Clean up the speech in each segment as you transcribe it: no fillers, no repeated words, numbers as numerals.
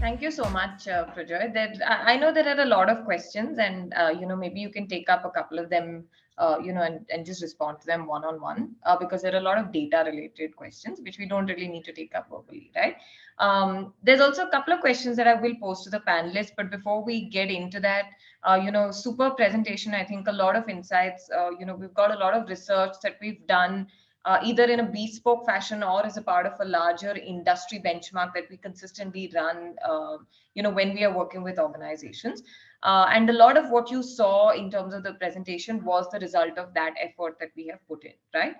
Thank you so much, Prajoy. I know there are a lot of questions, and maybe you can take up a couple of them, and just respond to them one on one, because there are a lot of data-related questions which we don't really need to take up verbally, right? There's also a couple of questions that I will pose to the panelists, but before we get into that, super presentation. I think a lot of insights. We've got a lot of research that we've done either in a bespoke fashion or as a part of a larger industry benchmark that we consistently run, when we are working with organizations. And a lot of what you saw in terms of the presentation was the result of that effort that we have put in, right?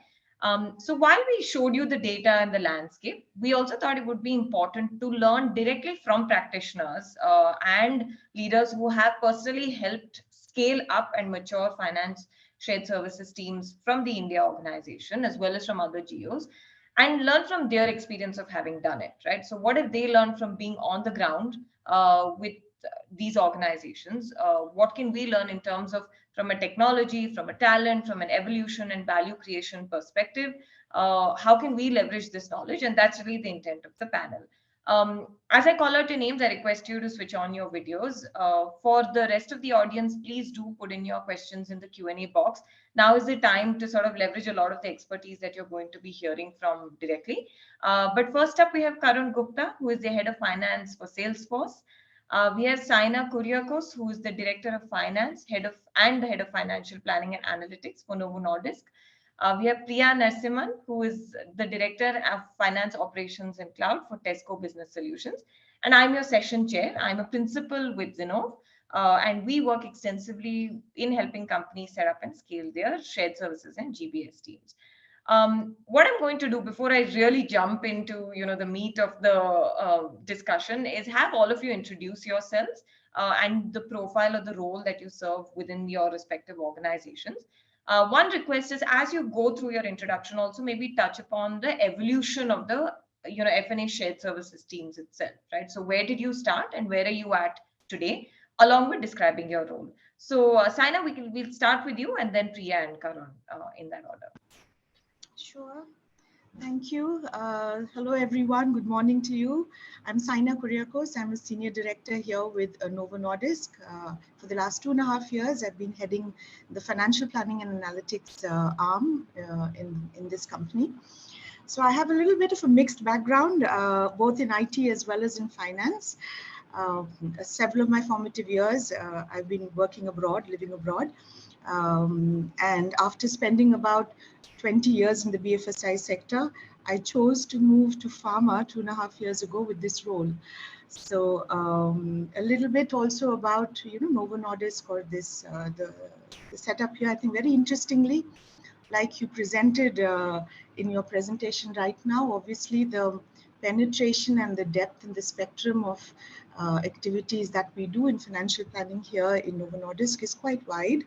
So while we showed you the data and the landscape, we also thought it would be important to learn directly from practitioners and leaders who have personally helped scale up and mature finance shared services teams from the India organization as well as from other geos, and learn from their experience of having done it, right? So what have they learned from being on the ground with these organizations? What can we learn in terms of from a technology, from a talent, from an evolution and value creation perspective? How can we leverage this knowledge? And that's really the intent of the panel. As I call out your names, I request you to switch on your videos. For the rest of the audience, please do put in your questions in the Q&A box. Now is the time to sort of leverage a lot of the expertise that you're going to be hearing from directly. But first up, we have Karun Gupta, who is the head of finance for Salesforce. We have Saina Kuriakos, who is the director of finance, the head of financial planning and analytics for Novo Nordisk. We have Priya Narasimhan, who is the Director of Finance Operations and Cloud for Tesco Business Solutions. And I'm your session chair. I'm a principal with Zinov, and we work extensively in helping companies set up and scale their shared services and GBS teams. What I'm going to do before I really jump into the meat of the discussion is have all of you introduce yourselves and the profile of the role that you serve within your respective organizations. One request is, as you go through your introduction, also maybe touch upon the evolution of the F&A shared services teams itself, right? So where did you start and where are you at today, along with describing your role? So Saina, we'll start with you, and then Priya and Karun in that order. Sure. Thank you. Hello, everyone. Good morning to you. I'm Saina Kuriakos. I'm a senior director here with Novo Nordisk. For the last 2.5 years, I've been heading the financial planning and analytics arm in this company. So I have a little bit of a mixed background, both in IT as well as in finance. Several of my formative years, I've been working abroad, living abroad. And after spending about 20 years in the BFSI sector, I chose to move to pharma 2.5 years ago with this role. So a little bit also about Novo Nordisk, or this the setup here. I think very interestingly, like you presented in your presentation right now, obviously the penetration and the depth and the spectrum of activities that we do in financial planning here in Novo Nordisk is quite wide.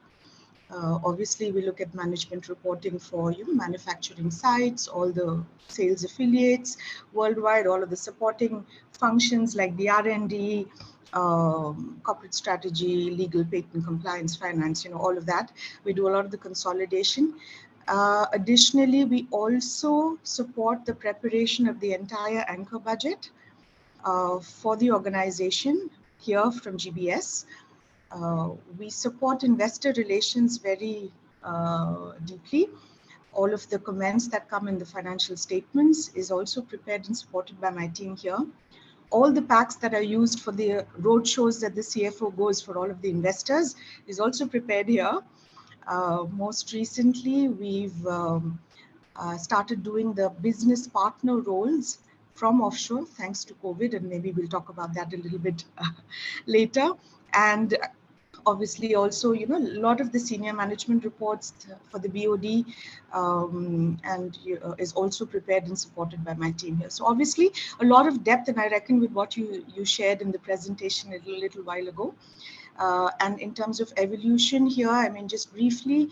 Obviously, we look at management reporting for manufacturing sites, all the sales affiliates worldwide, all of the supporting functions like the R&D, corporate strategy, legal, patent, compliance, finance, all of that. We do a lot of the consolidation. Additionally, we also support the preparation of the entire anchor budget for the organization here from GBS. We support investor relations very deeply. All of the comments that come in the financial statements is also prepared and supported by my team here. All the packs that are used for the road shows that the CFO goes for all of the investors is also prepared here. Most recently, we've started doing the business partner roles from offshore, thanks to COVID, and maybe we'll talk about that a little bit later. And obviously also, a lot of the senior management reports for the BOD is also prepared and supported by my team here. So obviously a lot of depth, and I reckon with what you shared in the presentation a little while ago. And in terms of evolution here, I mean, just briefly,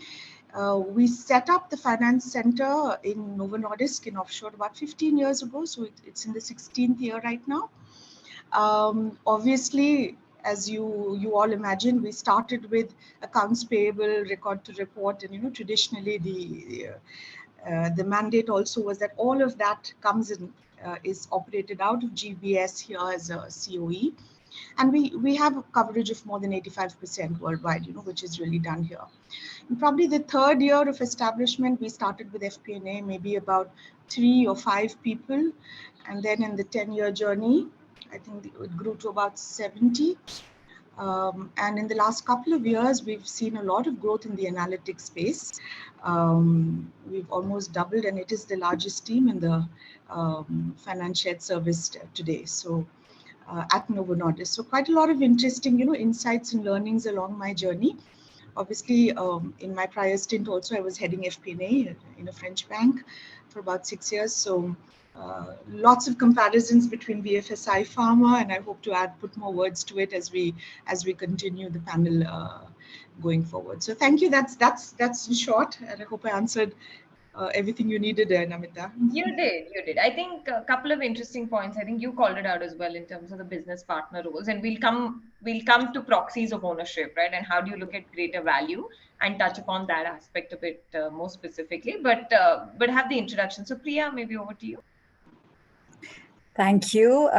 we set up the finance center in Novo Nordisk in offshore about 15 years ago. So it's in the 16th year right now. Obviously, as you all imagine, we started with accounts payable, record to report, and traditionally the mandate also was that all of that comes in is operated out of GBS here as a COE. And we have a coverage of more than 85% worldwide, which is really done here. In probably the third year of establishment, we started with FP&A, maybe about 3 or 5 people. And then in the 10-year journey, I think it grew to about 70. And in the last couple of years, we've seen a lot of growth in the analytics space. We've almost doubled, and it is the largest team in the finance shared service today. So at Novo Nordisk. So quite a lot of interesting, insights and learnings along my journey. Obviously, in my prior stint also, I was heading FP&A in a French bank for about 6 years. So lots of comparisons between BFSI Pharma, and I hope to put more words to it as we continue the panel going forward. So thank you. That's in short, and I hope I answered everything you needed there, Namita. You did. I think a couple of interesting points. I think you called it out as well in terms of the business partner roles, and we'll come to proxies of ownership, right? And how do you look at greater value and touch upon that aspect a bit more specifically. But have the introduction. So Priya, maybe over to you. Thank you.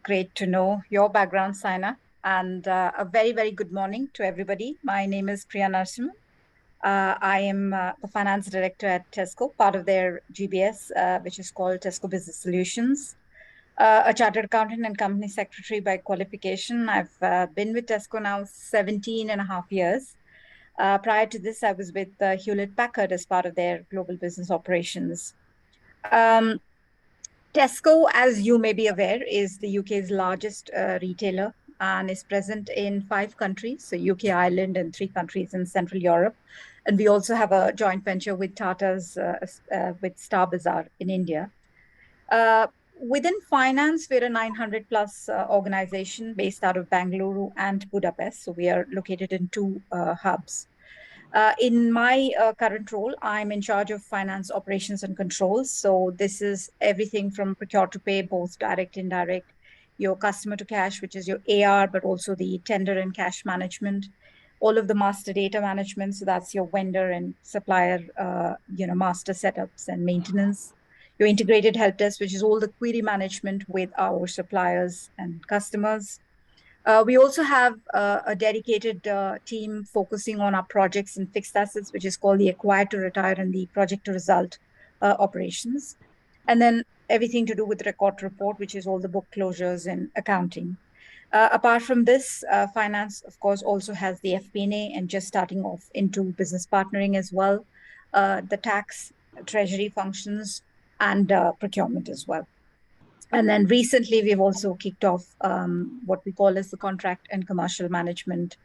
Great to know your background, Saina, and a very, very good morning to everybody. My name is Priya Narasimhan. I am the finance director at Tesco, part of their GBS, which is called Tesco Business Solutions. A chartered accountant and company secretary by qualification. I've been with Tesco now 17 and a half years. Prior to this, I was with Hewlett Packard as part of their global business operations. Tesco, as you may be aware, is the UK's largest retailer and is present in 5 countries, so UK, Ireland, and 3 countries in Central Europe. And we also have a joint venture with Tata's, with Star Bazaar in India. Within finance, we're a 900 plus organization based out of Bangalore and Budapest. So we are located in 2 hubs. In my current role, I'm in charge of finance operations and controls. So this is everything from procure to pay, both direct, indirect, your customer to cash, which is your AR, but also the tender and cash management, all of the master data management. So that's your vendor and supplier, master setups and maintenance. Your integrated help desk, which is all the query management with our suppliers and customers. We also have a dedicated team focusing on our projects and fixed assets, which is called the acquire to retire and the project to result operations. And then everything to do with record to report, which is all the book closures and accounting. Apart from this, finance, of course, also has the FP&A and just starting off into business partnering as well, the tax, treasury functions, and procurement as well. And then recently, we've also kicked off what we call as the contract and commercial management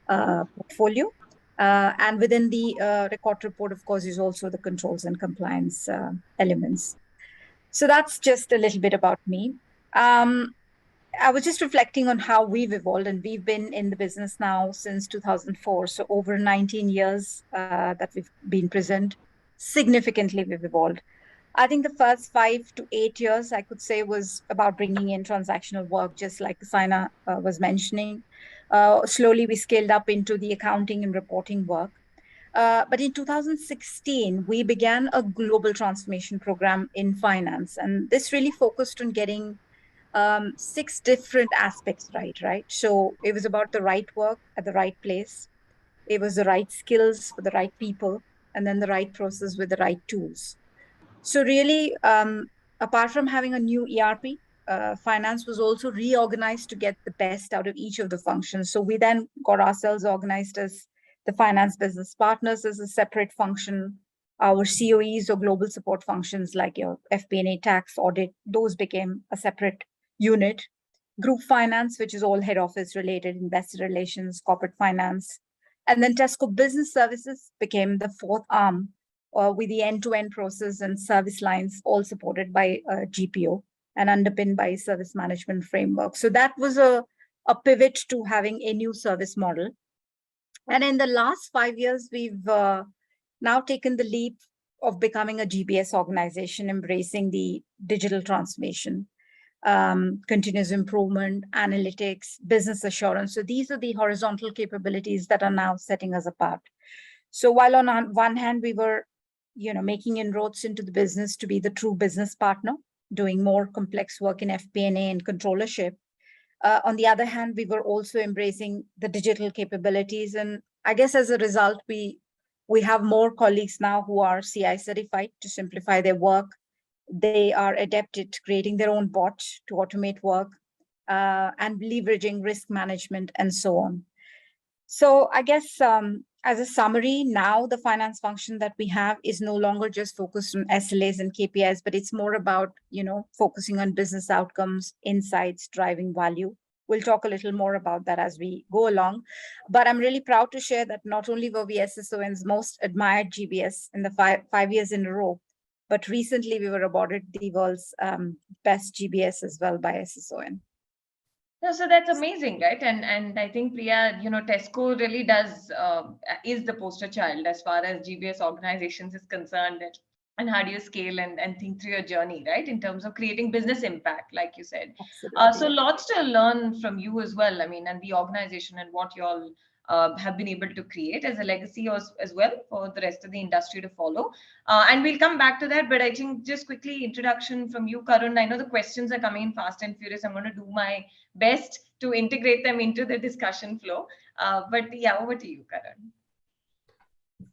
portfolio. And within the record report, of course, is also the controls and compliance elements. So that's just a little bit about me. I was just reflecting on how we've evolved, and we've been in the business now since 2004. So over 19 years that we've been present, significantly we've evolved. I think the first 5 to 8 years, I could say, was about bringing in transactional work, just like Saina was mentioning. Slowly, we scaled up into the accounting and reporting work. But in 2016, we began a global transformation program in finance. And this really focused on getting 6 different aspects right? So it was about the right work at the right place. It was the right skills for the right people, and then the right process with the right tools. So really, apart from having a new ERP, finance was also reorganized to get the best out of each of the functions. So we then got ourselves organized as the finance business partners as a separate function. Our COEs or global support functions like your FP&A, tax, audit, those became a separate unit. Group finance, which is all head office related, investor relations, corporate finance. And then Tesco Business Services became the 4th arm with the end-to-end process and service lines all supported by GPO and underpinned by service management framework. So that was a pivot to having a new service model. And in the last 5 years, we've now taken the leap of becoming a GBS organization, embracing the digital transformation, continuous improvement, analytics, business assurance. So these are the horizontal capabilities that are now setting us apart. So while on one hand, we were making inroads into the business to be the true business partner, doing more complex work in FP&A and controllership. On the other hand, we were also embracing the digital capabilities. And I guess as a result, we have more colleagues now who are CI certified to simplify their work. They are adept at creating their own bot to automate work and leveraging risk management and so on. So I guess as a summary, now the finance function that we have is no longer just focused on SLAs and KPIs, but it's more about, focusing on business outcomes, insights, driving value. We'll talk a little more about that as we go along. But I'm really proud to share that not only were we SSON's most admired GBS in the five years in a row, but recently we were awarded the world's best GBS as well by SSON. No, so that's amazing, right? And I think, Priya, Tesco really is the poster child as far as GBS organizations is concerned. And how do you scale and think through your journey, right? In terms of creating business impact, like you said. So lots to learn from you as well. I mean, and the organization and what you all have been able to create as a legacy as well for the rest of the industry to follow. And we'll come back to that. But I think just quickly, introduction from you, Karun. I know the questions are coming in fast and furious. I'm going to do my best to integrate them into the discussion flow. But yeah, over to you, Karun.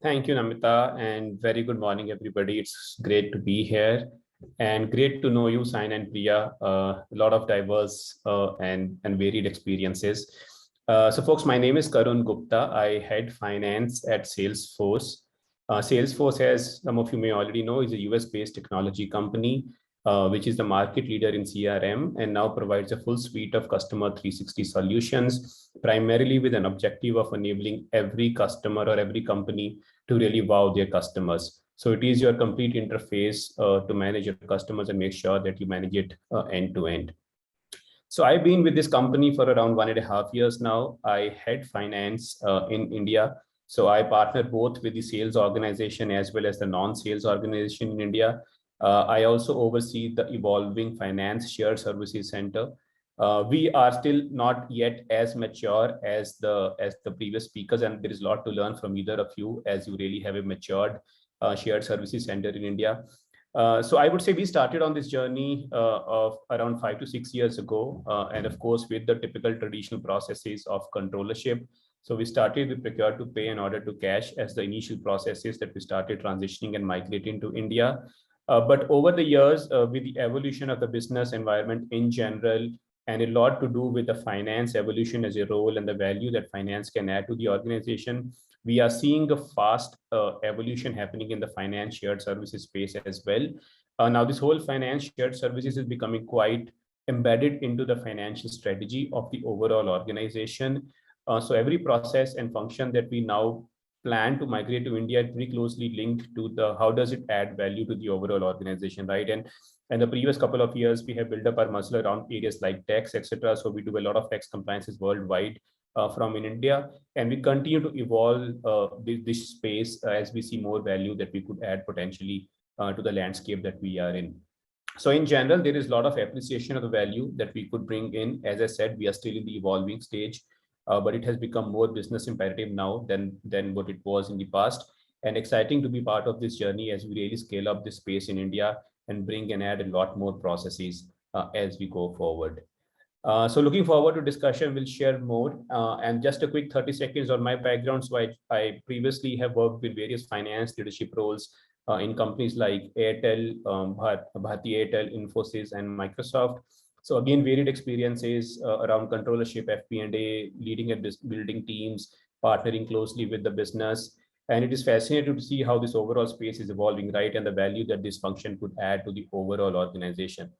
Thank you, Namita, and very good morning, everybody. It's great to be here and great to know you, Saina and Priya. A lot of diverse and varied experiences. So folks, my name is Karun Gupta. I head finance at Salesforce. Salesforce, as some of you may already know, is a US-based technology company, which is the market leader in CRM and now provides a full suite of customer 360 solutions, primarily with an objective of enabling every customer or every company to really wow their customers. So it is your complete interface to manage your customers and make sure that you manage it end to end. So I've been with this company for around 1.5 years now. I head finance in India. So I partner both with the sales organization as well as the non-sales organization in India. I also oversee the evolving finance shared services center. We are still not yet as mature as the previous speakers, and there is a lot to learn from either of you as you really have a matured shared services center in India. So I would say we started on this journey of around 5 to 6 years ago, and of course with the typical traditional processes of controllership. So we started with procure to pay and order to cash as the initial processes that we started transitioning and migrating to India. But over the years, with the evolution of the business environment in general, and a lot to do with the finance evolution as a role and the value that finance can add to the organization, we are seeing a fast evolution happening in the finance shared services space as well. Now, this whole finance shared services is becoming quite embedded into the financial strategy of the overall organization. So every process and function that we now plan to migrate to India is very closely linked to the how does it add value to the overall organization, right? And the previous couple of years, we have built up our muscle around areas like tax, etc. So we do a lot of tax compliances worldwide from in India, and we continue to evolve this space as we see more value that we could add potentially to the landscape that we are in. So in general, there is a lot of appreciation of the value that we could bring in. As I said, we are still in the evolving stage, but it has become more business imperative now than what it was in the past. And exciting to be part of this journey as we really scale up this space in India and bring and add a lot more processes as we go forward. So looking forward to discussion, we'll share more. And just a quick 30 seconds on my background. So I previously have worked with various finance leadership roles in companies like Airtel, Bharti Airtel, Infosys, and Microsoft. So again, varied experiences around controllership, FP&A, leading and building teams, partnering closely with the business. And it is fascinating to see how this overall space is evolving, right? And the value that this function could add to the overall organization.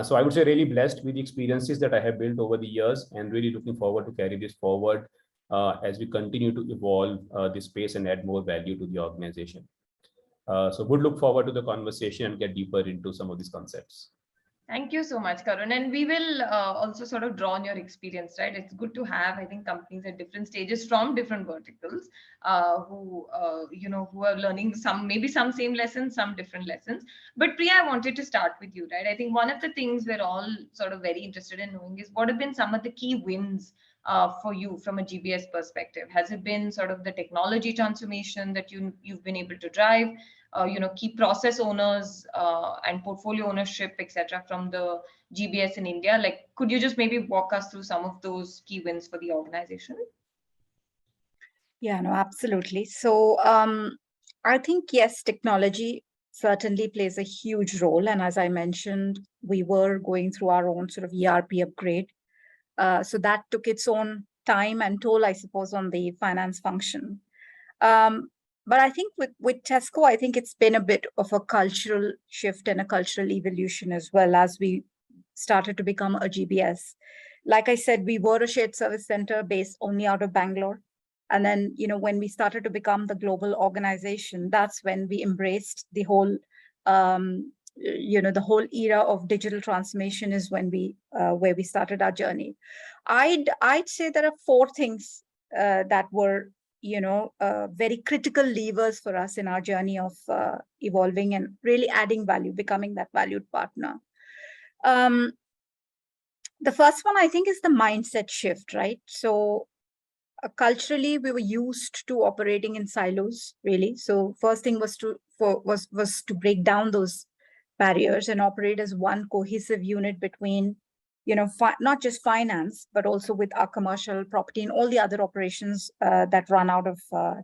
So I would say really blessed with the experiences that I have built over the years and really looking forward to carry this forward as we continue to evolve this space and add more value to the organization. So would look forward to the conversation and get deeper into some of these concepts. Thank you so much, Karun. And we will also sort of draw on your experience, right? It's good to have, I think, companies at different stages from different verticals who are learning maybe some same lessons, some different lessons. But Priya, I wanted to start with you, right? I think one of the things we're all sort of very interested in knowing is what have been some of the key wins for you from a GBS perspective? Has it been sort of the technology transformation that you've been able to drive? key process owners and portfolio ownership, etc., from the GBS in India. Like, could you just maybe walk us through some of those key wins for the organization? Yeah, no, absolutely. So I think, yes, technology certainly plays a huge role. And as I mentioned, we were going through our own sort of ERP upgrade. So that took its own time and toll, I suppose, on the finance function. But I think with Tesco, I think it's been a bit of a cultural shift and a cultural evolution as well as we started to become a GBS. Like I said, we were a shared service center based only out of Bangalore. And then, when we started to become the global organization, that's when we embraced the whole, the whole era of digital transformation is when where we started our journey. I'd say there are four things that were, very critical levers for us in our journey of evolving and really adding value, becoming that valued partner. The first one, I think, is the mindset shift, right? So culturally, we were used to operating in silos, really. So first thing was to break down those barriers and operate as one cohesive unit between, not just finance, but also with our commercial property and all the other operations that run out of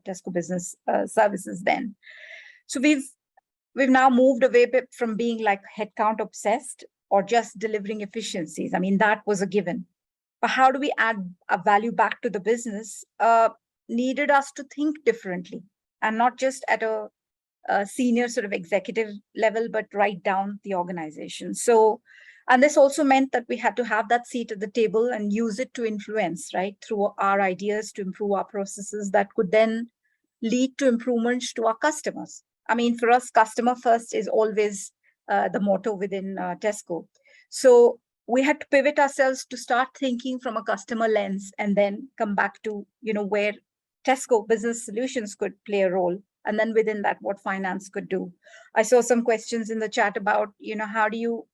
Tesco Business Services then. So we've now moved away from being like headcount obsessed or just delivering efficiencies. I mean, that was a given. But how do we add a value back to the business needed us to think differently and not just at a senior sort of executive level, but right down the organization. So, and this also meant that we had to have that seat at the table and use it to influence, right, through our ideas to improve our processes that could then lead to improvements to our customers. I mean, for us, customer first is always the motto within Tesco. So we had to pivot ourselves to start thinking from a customer lens and then come back to, where Tesco Business Solutions could play a role. And then within that, what finance could do. I saw some questions in the chat about, how do you,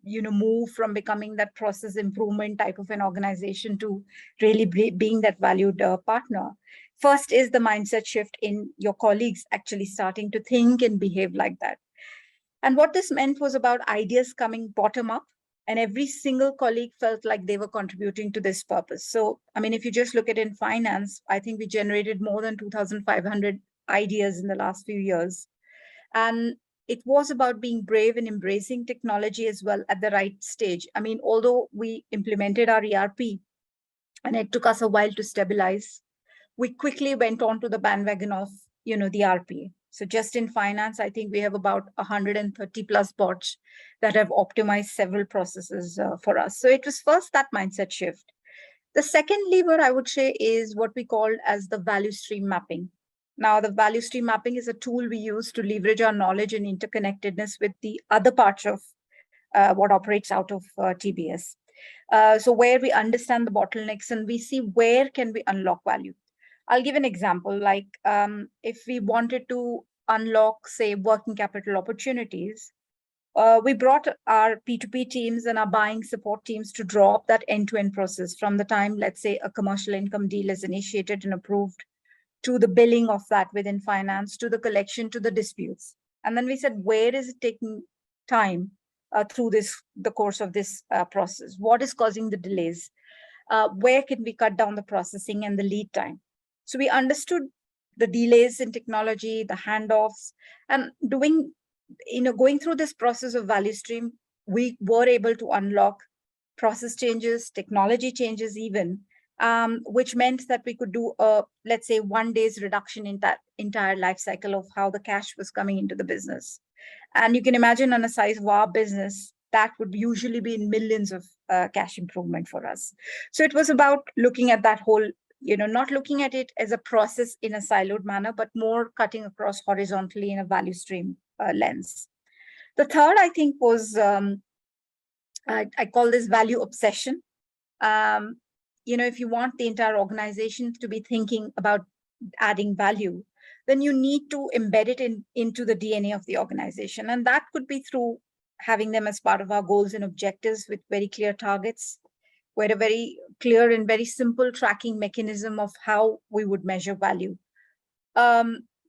move from becoming that process improvement type of an organization to really being that valued partner. First is the mindset shift in your colleagues actually starting to think and behave like that. And what this meant was about ideas coming bottom up, and every single colleague felt like they were contributing to this purpose. So, I mean, if you just look at in finance, I think we generated more than 2,500 ideas in the last few years. And it was about being brave and embracing technology as well at the right stage. I mean, although we implemented our ERP and it took us a while to stabilize, we quickly went on to the bandwagon of, the RPA. So just in finance, I think we have about 130 plus bots that have optimized several processes for us. So it was first that mindset shift. The second lever I would say is what we call as the value stream mapping. Now, the value stream mapping is a tool we use to leverage our knowledge and interconnectedness with the other parts of what operates out of TBS. So where we understand the bottlenecks and we see where can we unlock value. I'll give an example, like if we wanted to unlock, say, working capital opportunities, we brought our P2P teams and our buying support teams to draw up that end-to-end process from the time, let's say, a commercial income deal is initiated and approved to the billing of that within finance, to the collection, to the disputes. And then we said, where is it taking time through the course of this process? What is causing the delays? Where can we cut down the processing and the lead time? So we understood the delays in technology, the handoffs, and going through this process of value stream, we were able to unlock process changes, technology changes even, which meant that we could do let's say 1 day's reduction in that entire life cycle of how the cash was coming into the business. And you can imagine on a size of our business, that would usually be in millions of cash improvement for us. So it was about looking at that whole, not looking at it as a process in a siloed manner, but more cutting across horizontally in a value stream lens. The third, I think, was, I call this value obsession. If you want the entire organization to be thinking about adding value, then you need to embed it into the DNA of the organization. And that could be through having them as part of our goals and objectives with very clear targets, with a very clear and very simple tracking mechanism of how we would measure value.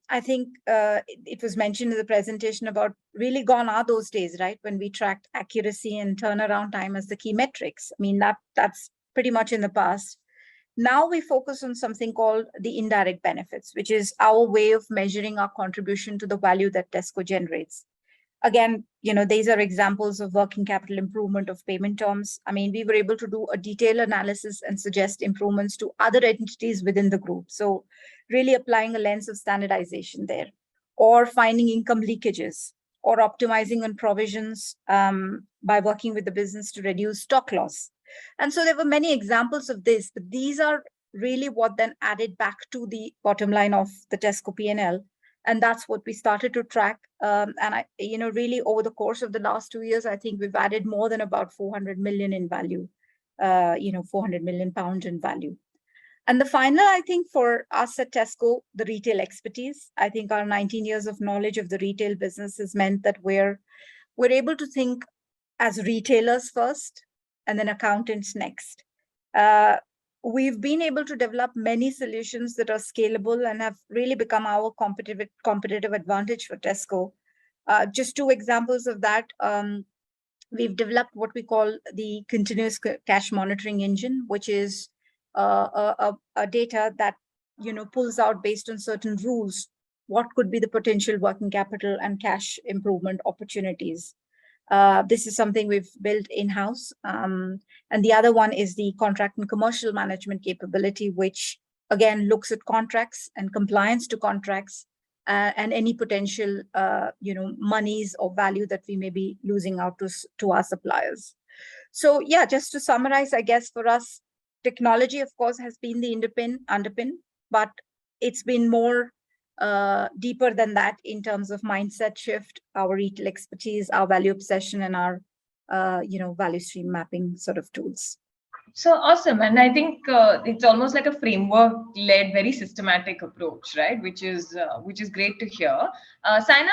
I think it was mentioned in the presentation about really gone are those days, right? When we tracked accuracy and turnaround time as the key metrics. I mean, that's pretty much in the past. Now we focus on something called the indirect benefits, which is our way of measuring our contribution to the value that Tesco generates. Again, these are examples of working capital improvement of payment terms. I mean, we were able to do a detailed analysis and suggest improvements to other entities within the group. So really applying a lens of standardization there, or finding income leakages, or optimizing on provisions by working with the business to reduce stock loss. And so there were many examples of this, but these are really what then added back to the bottom line of the Tesco P&L. And that's what we started to track. And really over the course of the last 2 years, I think we've added more than about 400 million in value, 400 million pounds in value. And the final, I think, for us at Tesco, the retail expertise. I think our 19 years of knowledge of the retail business has meant that we're able to think as retailers first, and then accountants next. We've been able to develop many solutions that are scalable and have really become our competitive advantage for Tesco. Just 2 examples of that. We've developed what we call the continuous cash monitoring engine, which is a data that pulls out based on certain rules what could be the potential working capital and cash improvement opportunities. This is something we've built in-house. And the other one is the contract and commercial management capability, which again looks at contracts and compliance to contracts and any potential monies or value that we may be losing out to our suppliers. So yeah, just to summarize, I guess for us, technology, of course, has been the underpin, but it's been more deeper than that in terms of mindset shift, our retail expertise, our value obsession, and our value stream mapping sort of tools. So awesome. And I think it's almost like a framework-led, very systematic approach, right? Which is great to hear. Saina,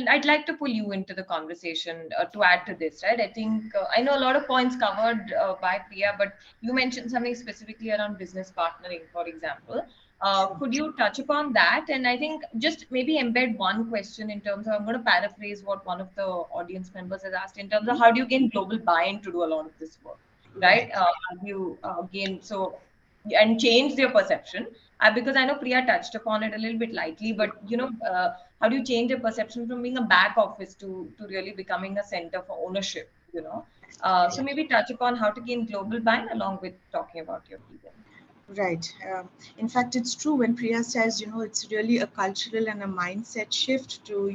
I'd like to pull you into the conversation to add to this, right? I think I know a lot of points covered by Priya, but you mentioned something specifically around business partnering, for example. Could you touch upon that? And I think just maybe embed one question in terms of, I'm going to paraphrase what one of the audience members has asked in terms of how do you gain global buy-in to do a lot of this work? Right? How do you gain and change their perception? Because I know Priya touched upon it a little bit lightly, but how do you change your perception from being a back office to really becoming a center for ownership? So maybe touch upon how to gain global buy-in along with talking about your people. Right. In fact, it's true when Priya says, it's really a cultural and a mindset shift to,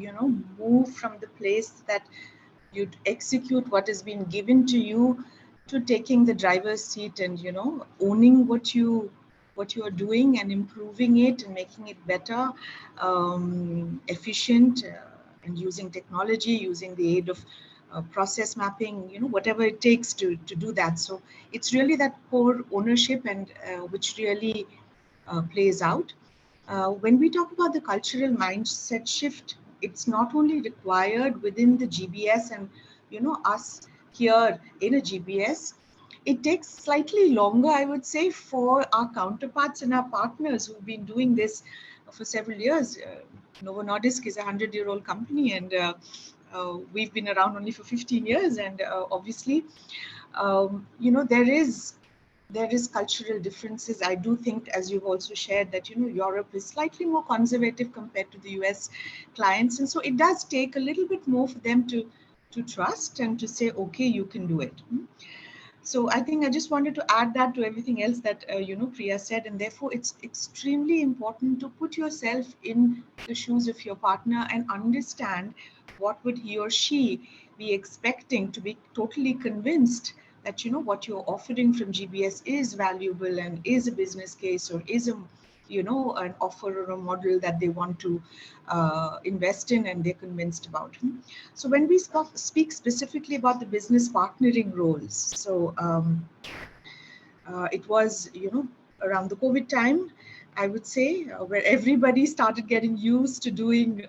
move from the place that you'd execute what has been given to you to taking the driver's seat and, owning what you are doing and improving it and making it better, efficient, and using technology, using the aid of process mapping, whatever it takes to do that. So it's really that core ownership and which really plays out. When we talk about the cultural mindset shift, it's not only required within the GBS and us here in a GBS. It takes slightly longer, I would say, for our counterparts and our partners who've been doing this for several years. Novo Nordisk is a 100-year-old company, and we've been around only for 15 years. And obviously, there is cultural differences. I do think, as you've also shared, that Europe is slightly more conservative compared to the US clients, and so it does take a little bit more for them to trust and to say, okay, you can do it. So I think I just wanted to add that to everything else that Priya said, and therefore it's extremely important to put yourself in the shoes of your partner and understand what would he or she be expecting to be totally convinced that what you're offering from GBS is valuable and is a business case or is a an offer or a model that they want to invest in and they're convinced about. So when we speak specifically about the business partnering roles, so it was around the COVID time, I would say, where everybody started getting used to doing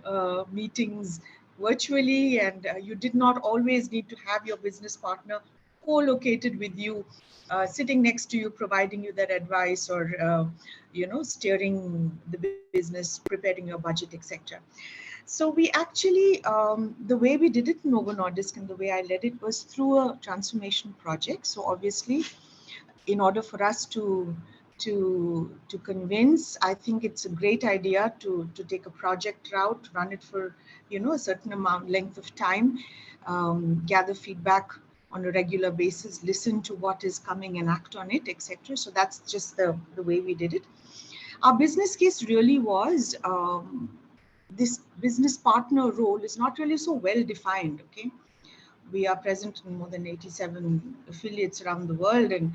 meetings virtually, and you did not always need to have your business partner co-located with you, sitting next to you, providing you that advice, or steering the business, preparing your budget, etc. So we actually, the way we did it in Novo Nordisk and the way I led it was through a transformation project. So obviously, in order for us to convince, I think it's a great idea to take a project route, run it for a certain length of time, gather feedback on a regular basis, listen to what is coming and act on it, etc. So that's just the way we did it. Our business case really was, this business partner role is not really so well defined. Okay, we are present in more than 87 affiliates around the world, and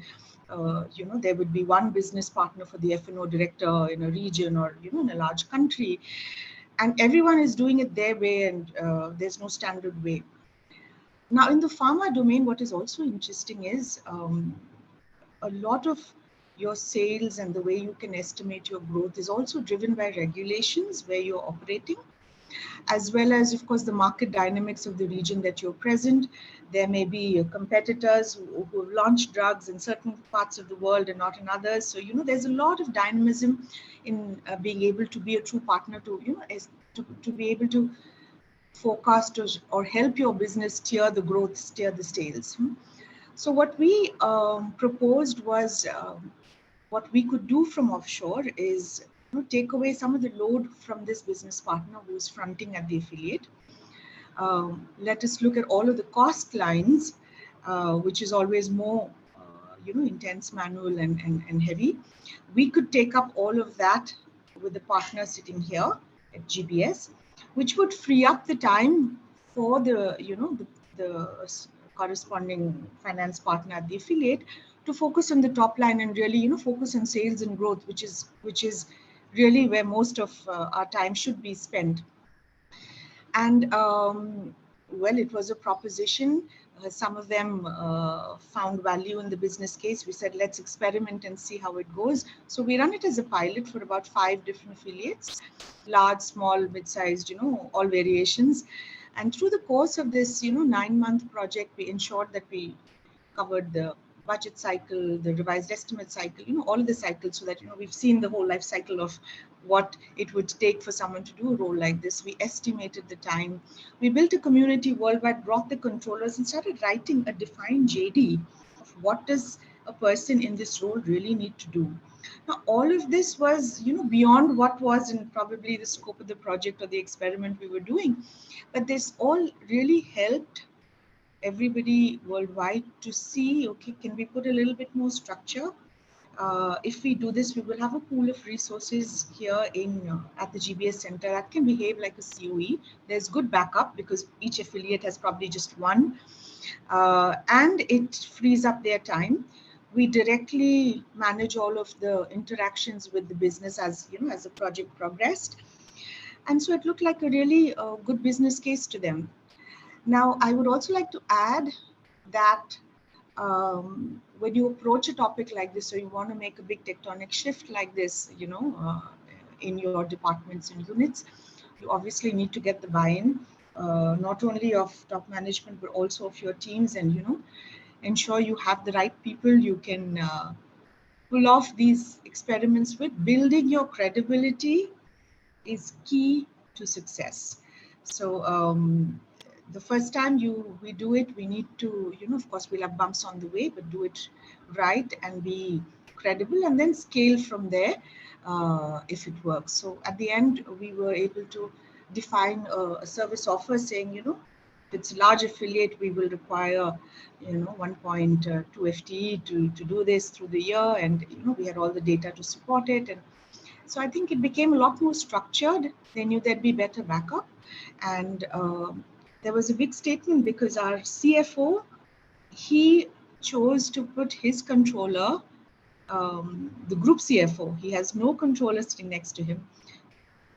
there would be one business partner for the F&O director in a region, or in a large country, and everyone is doing it their way, and there's no standard way. Now, in the pharma domain, what is also interesting is a lot of your sales and the way you can estimate your growth is also driven by regulations where you're operating, as well as, of course, the market dynamics of the region that you're present. There may be competitors who have launched drugs in certain parts of the world and not in others. So, there's a lot of dynamism in being able to be a true partner to be able to forecast or help your business steer the growth, steer the sales. So what we proposed was, what we could do from offshore is take away some of the load from this business partner who's fronting at the affiliate. Let us look at all of the cost lines, which is always more intense, manual, and heavy. We could take up all of that with the partner sitting here at GBS, which would free up the time for the corresponding finance partner at the affiliate to focus on the top line and really focus on sales and growth, which is really where most of our time should be spent. And well, it was a proposition. Some of them found value in the business case. We said, let's experiment and see how it goes. So we run it as a pilot for about 5 different affiliates, large, small, mid-sized, all variations. And through the course of this, 9-month project, we ensured that we covered the budget cycle, the revised estimate cycle, all of the cycles, so that, we've seen the whole life cycle of what it would take for someone to do a role like this. We estimated the time. We built a community worldwide, brought the controllers, and started writing a defined JD of what does a person in this role really need to do. Now, all of this was, beyond what was in probably the scope of the project or the experiment we were doing. But this all really helped everybody worldwide to see, okay, can we put a little bit more structure? If we do this, we will have a pool of resources here at the GBS Center that can behave like a COE. There's good backup because each affiliate has probably just one, and it frees up their time. We directly manage all of the interactions with the business as the project progressed, and so it looked like a really good business case to them. Now, I would also like to add that when you approach a topic like this, or you want to make a big tectonic shift like this, in your departments and units, you obviously need to get the buy-in, not only of top management, but also of your teams, and, ensure you have the right people you can pull off these experiments with. Building your credibility is key to success. So, the first time we do it, we need to, of course, we'll have bumps on the way, but do it right and be credible, and then scale from there if it works. So at the end, we were able to define a service offer saying, if it's a large affiliate, we will require, 1.2 FTE to do this through the year, and we had all the data to support it. And so I think it became a lot more structured. They knew there'd be better backup, and there was a big statement because our CFO, he chose to put his controller, the group CFO, he has no controller sitting next to him.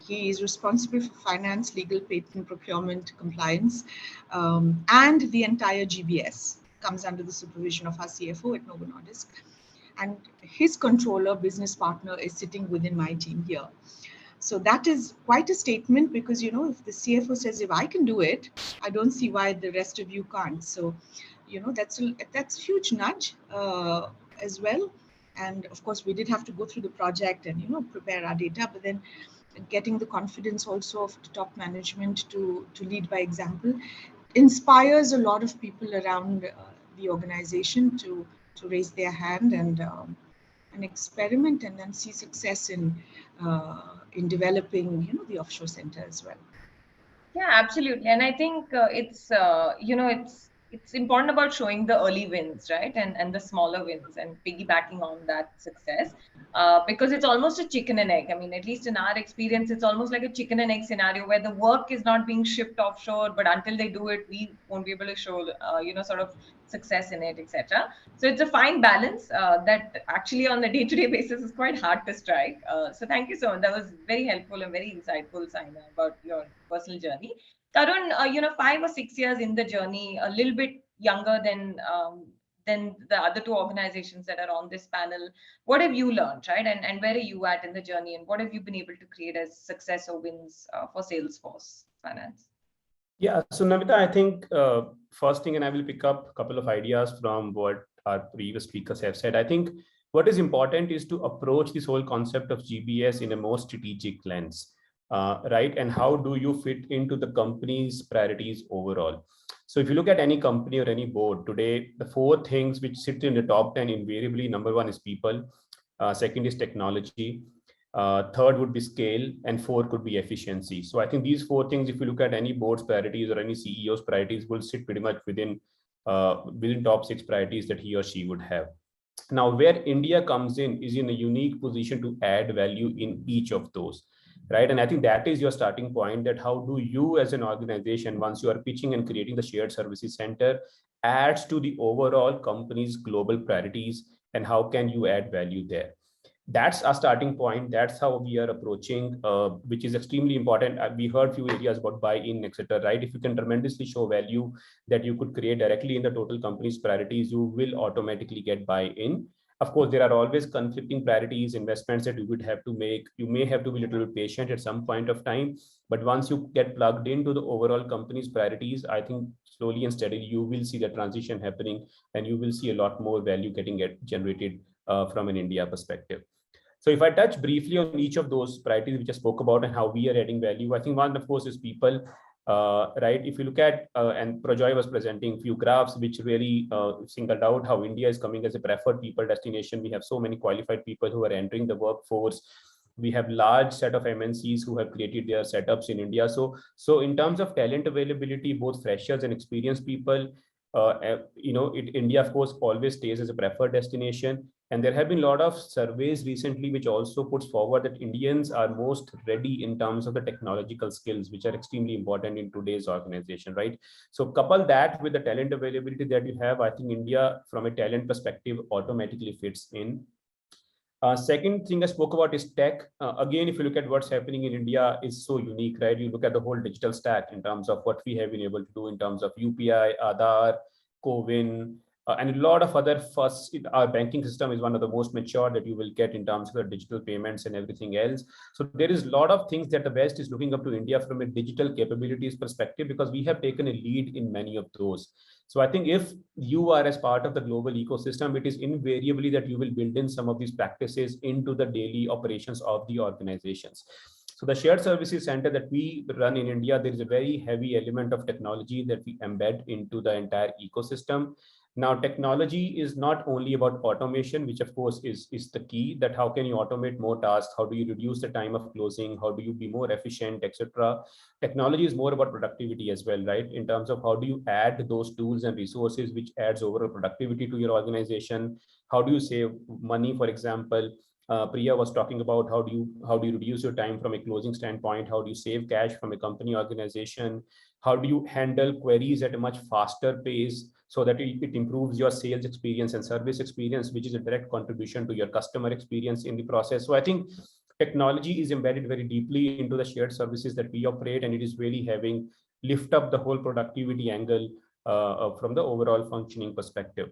He is responsible for finance, legal, patent, procurement, compliance, and the entire GBS comes under the supervision of our CFO at Novo Nordisk. And his controller, business partner, is sitting within my team here. So that is quite a statement, because, if the CFO says, if I can do it, I don't see why the rest of you can't. So that's huge nudge as well. And of course, we did have to go through the project and prepare our data, but then getting the confidence also of the top management to lead by example inspires a lot of people around the organization to raise their hand and experiment and then see success in developing the offshore center as well. Yeah, absolutely. And I think it's important about showing the early wins, right? And the smaller wins and piggybacking on that success. Because it's almost a chicken and egg. I mean, at least in our experience, it's almost like a chicken and egg scenario where the work is not being shipped offshore, but until they do it, we won't be able to show, sort of success in it, etc. So it's a fine balance that actually on the day-to-day basis is quite hard to strike. So thank you so much. That was very helpful and very insightful, Saina, about your personal journey. Karun, 5 or 6 years in the journey, a little bit younger than the other two organizations that are on this panel. What have you learned, right? And where are you at in the journey? And what have you been able to create as success or wins for Salesforce Finance? Yeah, so Namita, I think first thing, and I will pick up a couple of ideas from what our previous speakers have said. I think what is important is to approach this whole concept of GBS in a more strategic lens, right? And how do you fit into the company's priorities overall? So if you look at any company or any board today, the 4 things which sit in the top 10 invariably, number 1 is people, second is technology, third would be scale, and 4 could be efficiency. So I think these 4 things, if you look at any board's priorities or any CEO's priorities, will sit pretty much within top 6 priorities that he or she would have. Now, where India comes in is in a unique position to add value in each of those, right? And I think that is your starting point, that how do you as an organization, once you are pitching and creating the shared services center, adds to the overall company's global priorities, and how can you add value there? That's our starting point. That's how we are approaching, which is extremely important. We heard few areas about buy-in, etc. Right? If you can tremendously show value that you could create directly in the total company's priorities, you will automatically get buy-in. Of course, there are always conflicting priorities, investments that you would have to make. You may have to be a little patient at some point of time, but once you get plugged into the overall company's priorities, I think slowly and steadily you will see the transition happening, and you will see a lot more value getting generated from an India perspective. So if I touch briefly on each of those priorities which I spoke about and how we are adding value, I think one, of course, is people, right? If you look at, and Prajoy was presenting few graphs which really singled out how India is coming as a preferred people destination. We have so many qualified people who are entering the workforce. We have large set of MNCs who have created their setups in India. So in terms of talent availability, both freshers and experienced people, India, of course, always stays as a preferred destination. And there have been a lot of surveys recently which also puts forward that Indians are most ready in terms of the technological skills, which are extremely important in today's organization, right? So couple that with the talent availability that you have, I think India, from a talent perspective, automatically fits in. Second thing I spoke about is tech. Again, if you look at what's happening in India is so unique, right? You look at the whole digital stack in terms of what we have been able to do in terms of UPI, Aadhaar, CoWIN, and a lot of other first. Our banking system is one of the most mature that you will get in terms of the digital payments and everything else. So there is a lot of things that the West is looking up to India from a digital capabilities perspective, because we have taken a lead in many of those. So I think if you are as part of the global ecosystem, it is invariably that you will build in some of these practices into the daily operations of the organizations. So the shared services center that we run in India, there is a very heavy element of technology that we embed into the entire ecosystem. Now, technology is not only about automation, which of course is the key, that how can you automate more tasks? How do you reduce the time of closing? How do you be more efficient, etc. Technology is more about productivity as well, right? In terms of how do you add those tools and resources, which adds overall productivity to your organization? How do you save money, for example? Priya was talking about how do you reduce your time from a closing standpoint? How do you save cash from a company organization? How do you handle queries at a much faster pace so that it improves your sales experience and service experience, which is a direct contribution to your customer experience in the process? So I think technology is embedded very deeply into the shared services that we operate, and it is really having lift up the whole productivity angle from the overall functioning perspective.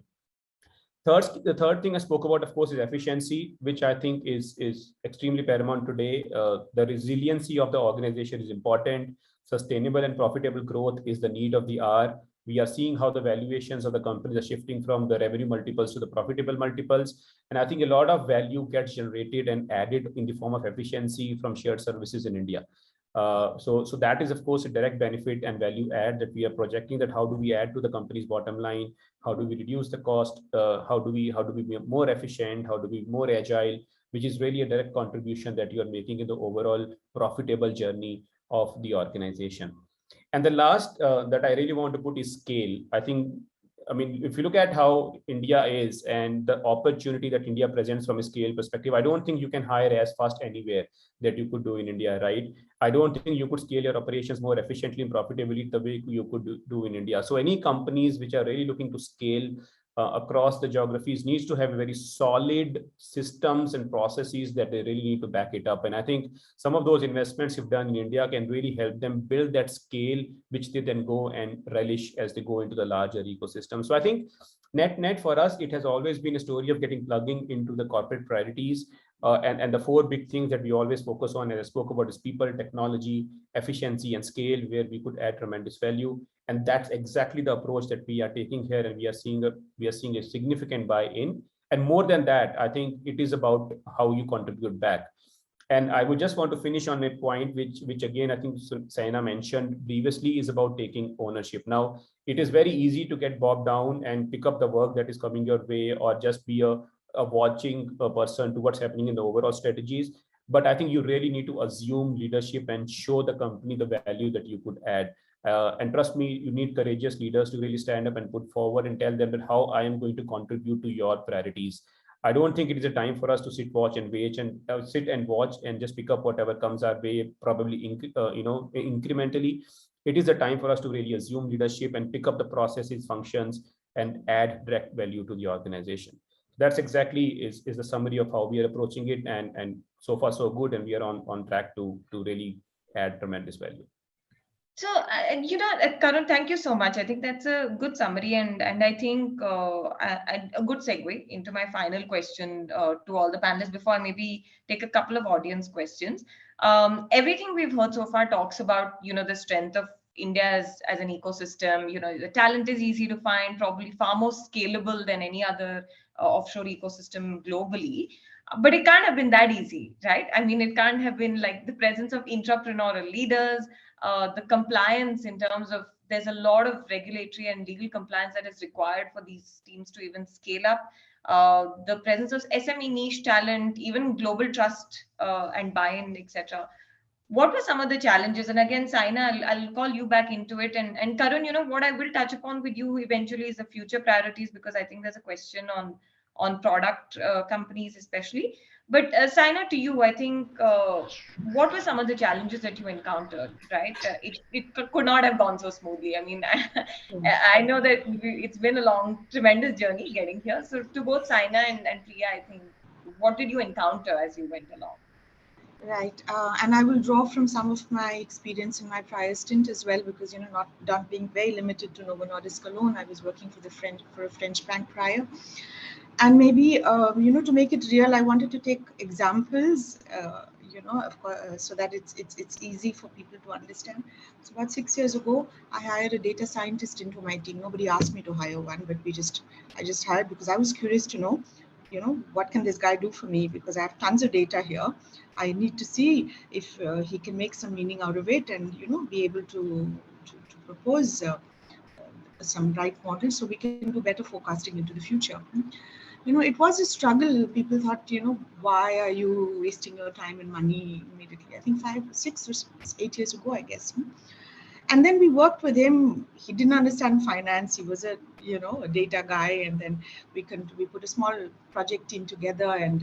The third thing I spoke about, of course, is efficiency, which I think is extremely paramount today. The resiliency of the organization is important. Sustainable and profitable growth is the need of the hour. We are seeing how the valuations of the companies are shifting from the revenue multiples to the profitable multiples. And I think a lot of value gets generated and added in the form of efficiency from shared services in India. So that is, of course, a direct benefit and value add that we are projecting, that how do we add to the company's bottom line? How do we reduce the cost? How do we be more efficient? How do we be more agile? Which is really a direct contribution that you are making in the overall profitable journey of the organization. And the last that I really want to put is scale. I mean, if you look at how India is and the opportunity that India presents from a scale perspective, I don't think you can hire as fast anywhere that you could do in India, right? I don't think you could scale your operations more efficiently and profitably the way you could do in India. So any companies which are really looking to scale across the geographies needs to have very solid systems and processes that they really need to back it up. And I think some of those investments you've done in India can really help them build that scale, which they then go and relish as they go into the larger ecosystem. So I think net for us, it has always been a story of plugging into the corporate priorities. And the four big things that we always focus on, as I spoke about, is people, technology, efficiency, and scale, where we could add tremendous value. And that's exactly the approach that we are taking here, and we are seeing a significant buy-in. And more than that, I think it is about how you contribute back. And I would just want to finish on a point which again I think Saina mentioned previously, is about taking ownership. Now, it is very easy to get bogged down and pick up the work that is coming your way, or just be a watching a person to what's happening in the overall strategies. But I think you really need to assume leadership and show the company the value that you could add. And trust me, you need courageous leaders to really stand up and put forward and tell them that how I am going to contribute to your priorities. I don't think it is a time for us to sit, watch, and wait, and sit and watch and just pick up whatever comes our way, probably incrementally. It is a time for us to really assume leadership and pick up the processes, functions, and add direct value to the organization. That's exactly is the summary of how we are approaching it, and so far so good, and we are on track to really add tremendous value. So, Karan, thank you so much. I think that's a good summary, and I think a good segue into my final question to all the panelists before I maybe take a couple of audience questions. Everything we've heard so far talks about, the strength of India as an ecosystem. The talent is easy to find, probably far more scalable than any other offshore ecosystem globally. But it can't have been that easy, right? I mean, it can't have been like the presence of entrepreneurial leaders, the compliance in terms of there's a lot of regulatory and legal compliance that is required for these teams to even scale up. The presence of SME niche talent, even global trust and buy-in, etc. What were some of the challenges? And again, Saina, I'll call you back into it. And Karun, what I will touch upon with you eventually is the future priorities, because I think there's a question on product companies especially. But Saina, to you, I think what were some of the challenges that you encountered, right? It could not have gone so smoothly. I mean, I know that it's been a long, tremendous journey getting here. So to both Saina and Priya, I think, what did you encounter as you went along? Right, and I will draw from some of my experience in my prior stint as well, because not being very limited to Novo Nordisk alone, I was working for a French bank prior, and maybe to make it real, I wanted to take examples, of course, so that it's easy for people to understand. So about 6 years ago, I hired a data scientist into my team. Nobody asked me to hire one, but I just hired because I was curious to know, what can this guy do for me? Because I have tons of data here. I need to see if he can make some meaning out of it, and be able to propose some right models so we can do better forecasting into the future. It was a struggle. People thought, why are you wasting your time and money immediately? I think 5, 6 or 8 years ago, I guess. And then we worked with him. He didn't understand finance. He was a data guy. And then we put a small project team together, and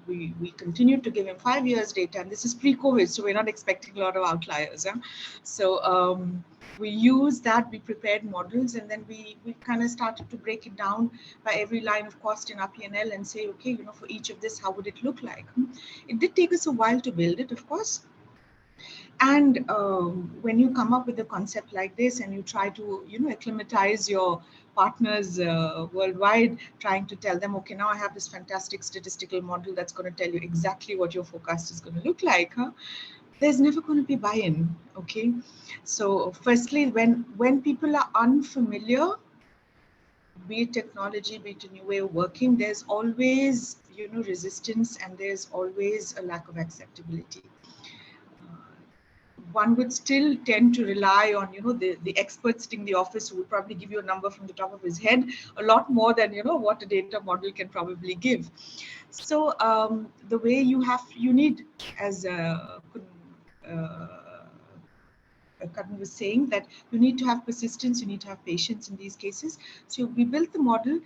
we continued to give him 5 years data. And this is pre-COVID, so we're not expecting a lot of outliers. So we used that, we prepared models, and then we kind of started to break it down by every line of cost in our P&L and say, okay, for each of this, how would it look like? It did take us a while to build it, of course. And when you come up with a concept like this and you try to, acclimatize your partners worldwide, trying to tell them, okay, now I have this fantastic statistical model that's going to tell you exactly what your forecast is going to look like. there's never going to be buy-in. Okay, so firstly, when people are unfamiliar, be it technology, be it a new way of working, there's always, you know, resistance, and there's always a lack of acceptability. One would still tend to rely on, you know, the expert sitting in the office who would probably give you a number from the top of his head a lot more than, you know, what a data model can probably give. So the way you need, as Karan was saying, that you need to have persistence, you need to have patience in these cases. So we built the model,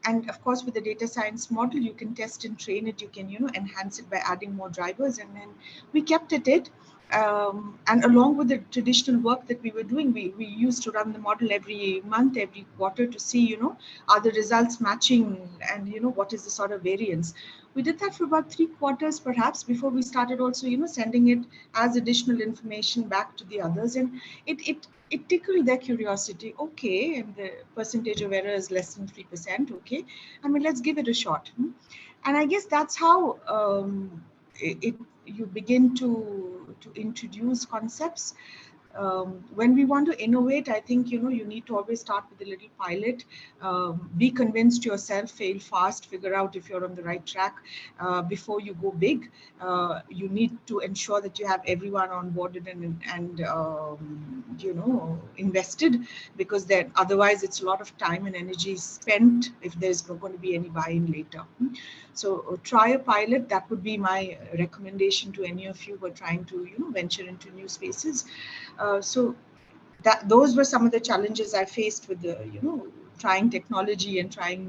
and of course with the data science model, you can test and train it, you can, you know, enhance it by adding more drivers, and then we kept at it. And along with the traditional work that we were doing, we used to run the model every month, every quarter, to see, you know, are the results matching, and, you know, what is the sort of variance. We did that for about 3 quarters perhaps before we started also, you know, sending it as additional information back to the others, and it tickled their curiosity. Okay, and the percentage of error is less than 3%. Okay, I mean, let's give it a shot. And I guess that's how you begin to introduce concepts. When we want to innovate, I think, you know, you need to always start with a little pilot, be convinced yourself, fail fast, figure out if you're on the right track before you go big. You need to ensure that you have everyone onboarded and you know, invested, because then otherwise it's a lot of time and energy spent if there's not going to be any buy-in later. So try a pilot. That would be my recommendation to any of you who are trying to, you know, venture into new spaces. So those were some of the challenges I faced with the, you know, trying technology and trying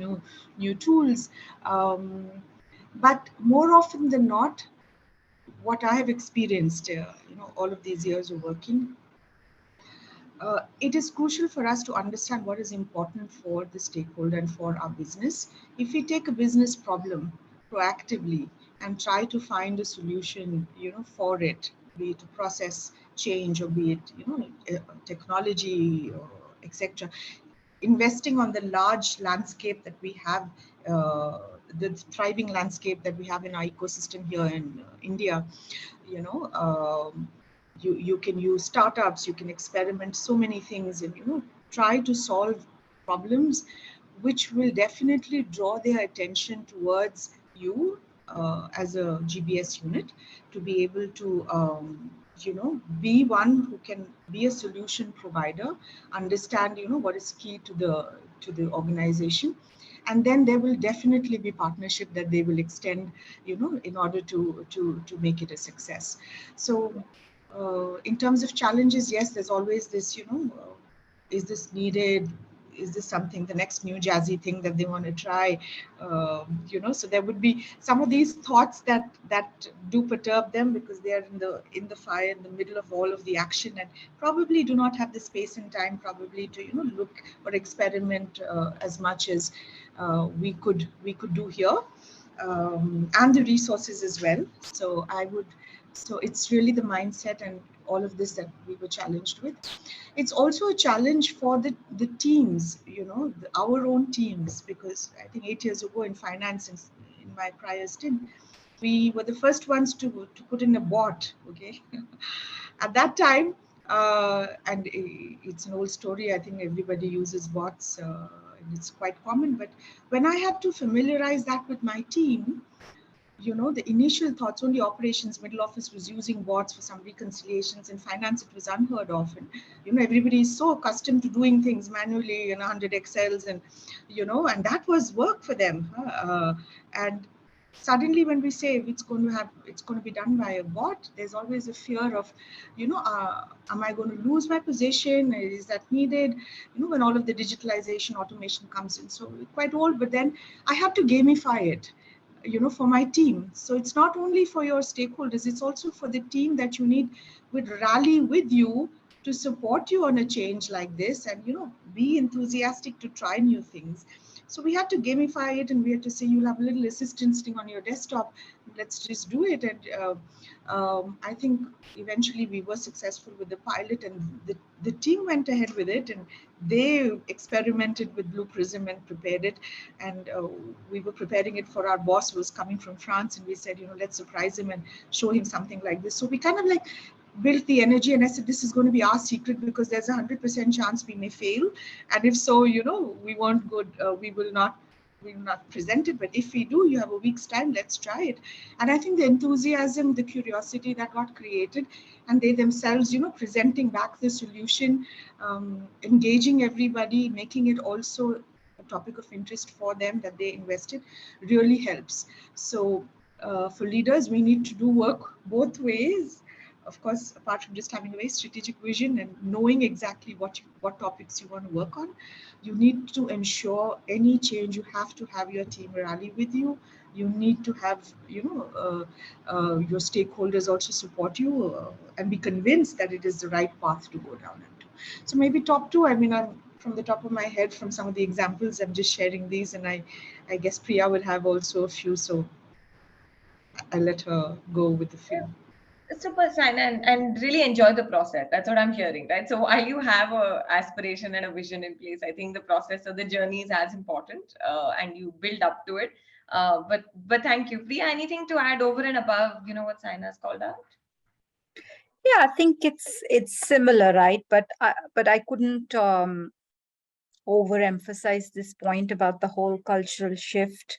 new tools. But more often than not, what I have experienced, you know, all of these years of working, it is crucial for us to understand what is important for the stakeholder and for our business. If we take a business problem proactively and try to find a solution, you know, for it, be it a process change or be it, you know, technology, etc., investing on the large landscape that we have, the thriving landscape that we have in our ecosystem here in India, you know, you can use startups, you can experiment so many things, and, you know, try to solve problems which will definitely draw their attention towards you as a GBS unit, to be able to you know, be one who can be a solution provider, understand, you know, what is key to the organization, and then there will definitely be partnership that they will extend, you know, in order to make it a success. So in terms of challenges, yes, there's always this, you know, is this needed? Is this something, the next new jazzy thing that they want to try? You know, so there would be some of these thoughts that do perturb them, because they are in the fire, in the middle of all of the action, and probably do not have the space and time probably to, you know, look or experiment as much as we could do here, and the resources as well. So it's really the mindset and all of this that we were challenged with. It's also a challenge for the teams, you know, our own teams, because I think 8 years ago in finance, in my prior stint, we were the first ones to put in a bot. Okay, at that time, and it's an old story. I think everybody uses bots, and it's quite common. But when I had to familiarize that with my team, you know, the initial thoughts, only operations, middle office was using bots for some reconciliations. In finance, it was unheard of. And, you know, everybody is so accustomed to doing things manually, you know, 100 Excels, and, you know, and that was work for them. And suddenly when we say it's going to be done by a bot, there's always a fear of, you know, am I going to lose my position? Is that needed? You know, when all of the digitalization, automation comes in. So quite old, but then I have to gamify it, you know, for my team. So it's not only for your stakeholders, it's also for the team that you need would rally with you to support you on a change like this, and, you know, be enthusiastic to try new things. So we had to gamify it, and we had to say, you'll have a little assistant sitting on your desktop. Let's just do it. And I think eventually we were successful with the pilot, and the team went ahead with it, and they experimented with Blue Prism and prepared it. And we were preparing it for our boss who was coming from France, and we said, let's surprise him and show him something like this. So we kind of like built the energy, and I said, this is going to be our secret, because there's 100% chance we may fail, and if so, we weren't good, we will not present it, but if we do, you have a week's time, let's try it. And I think the enthusiasm, the curiosity that got created, and they themselves, presenting back the solution, engaging everybody, making it also a topic of interest for them that they invested, really helps. So for leaders, we need to do work both ways. Of course, apart from just having a very strategic vision and knowing exactly what topics you want to work on, you need to ensure any change, you have to have your team rally with you. You need to have, your stakeholders also support you and be convinced that it is the right path to go down into. So maybe top two, I'm from the top of my head from some of the examples, I'm just sharing these, and I guess Priya would have also a few, so I'll let her go with the few. Super, Saina, and really enjoy the process. That's what I'm hearing, right? So while you have a aspiration and a vision in place, I think the process or the journey is as important, and you build up to it. But thank you, Priya. Anything to add over and above, what Saina's called out? Yeah, I think it's similar, right? But I couldn't overemphasize this point about the whole cultural shift,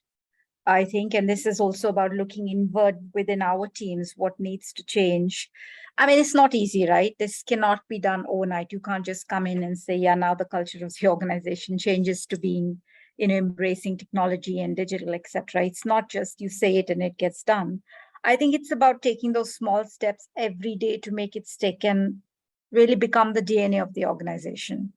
I think, and this is also about looking inward within our teams, what needs to change. I mean, it's not easy, right? This cannot be done overnight. You can't just come in and say, yeah, now the culture of the organization changes to being, embracing technology and digital, etc. It's not just you say it and it gets done. I think it's about taking those small steps every day to make it stick and really become the DNA of the organization.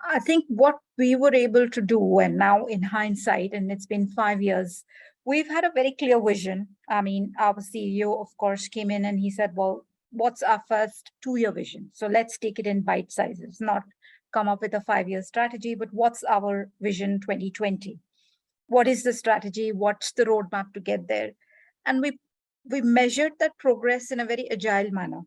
I think what we were able to do, and now in hindsight, and it's been 5 years, we've had a very clear vision. I mean, our CEO, of course, came in and he said, well, what's our first 2-year vision? So let's take it in bite sizes, not come up with a 5-year strategy, but what's our vision 2020? What is the strategy? What's the roadmap to get there? And we measured that progress in a very agile manner.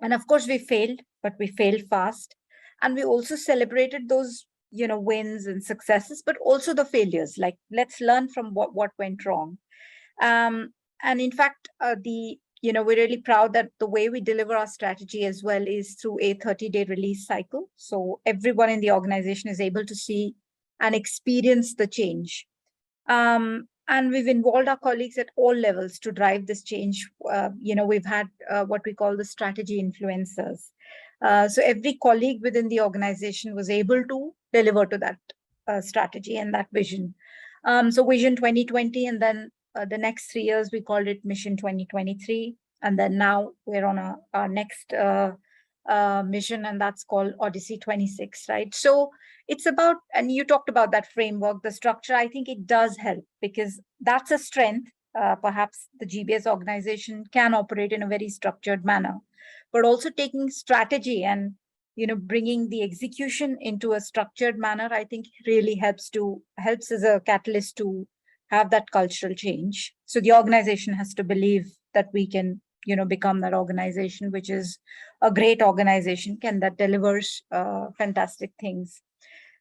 And of course, we failed, but we failed fast. And we also celebrated those, wins and successes, but also the failures. Like, let's learn from what went wrong. And in fact, we're really proud that the way we deliver our strategy as well is through a 30-day release cycle. So everyone in the organization is able to see and experience the change. And we've involved our colleagues at all levels to drive this change. We've had what we call the strategy influencers. So every colleague within the organization was able to deliver to that strategy and that vision. So Vision 2020, and then the next 3 years, we called it Mission 2023. And then now we're on our next mission, and that's called Odyssey 26, right? So it's about, and you talked about that framework, the structure. I think it does help because that's a strength. Perhaps the GBS organization can operate in a very structured manner, but also taking strategy and bringing the execution into a structured manner, I think really helps as a catalyst to have that cultural change. So the organization has to believe that we can become that organization, which is a great organization, that delivers fantastic things.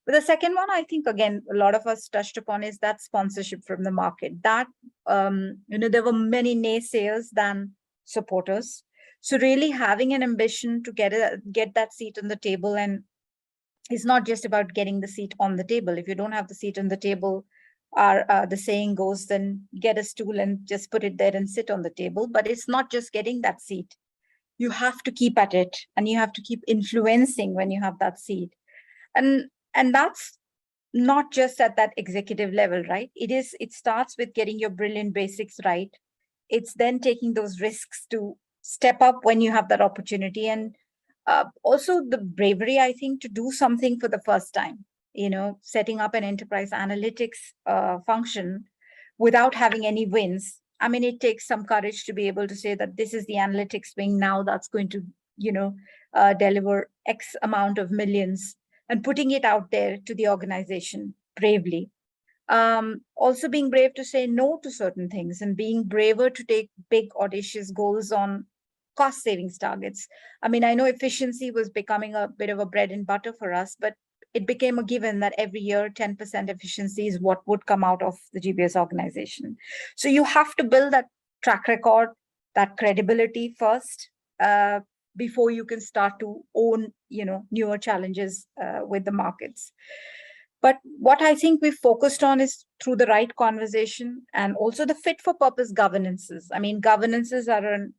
But the second one, I think, again, a lot of us touched upon is that sponsorship from the market. That, there were many naysayers than supporters. So really having an ambition to get that seat on the table, and it's not just about getting the seat on the table. If you don't have the seat on the table, the saying goes, then get a stool and just put it there and sit on the table. But it's not just getting that seat. You have to keep at it, and you have to keep influencing when you have that seat. And that's not just at that executive level, right? It starts with getting your brilliant basics right. It's then taking those risks to step up when you have that opportunity, and also the bravery, I think, to do something for the first time. Setting up an enterprise analytics function without having any wins. I mean, it takes some courage to be able to say that this is the analytics wing now that's going to, deliver X amount of millions and putting it out there to the organization bravely. Also being brave to say no to certain things and being braver to take big, audacious goals on cost savings targets. I mean, I know efficiency was becoming a bit of a bread and butter for us, but it became a given that every year 10% efficiency is what would come out of the GBS organization. So you have to build that track record, that credibility first, before you can start to own, newer challenges with the markets. But what I think we've focused on is through the right conversation and also the fit for purpose governances. I mean, governances are an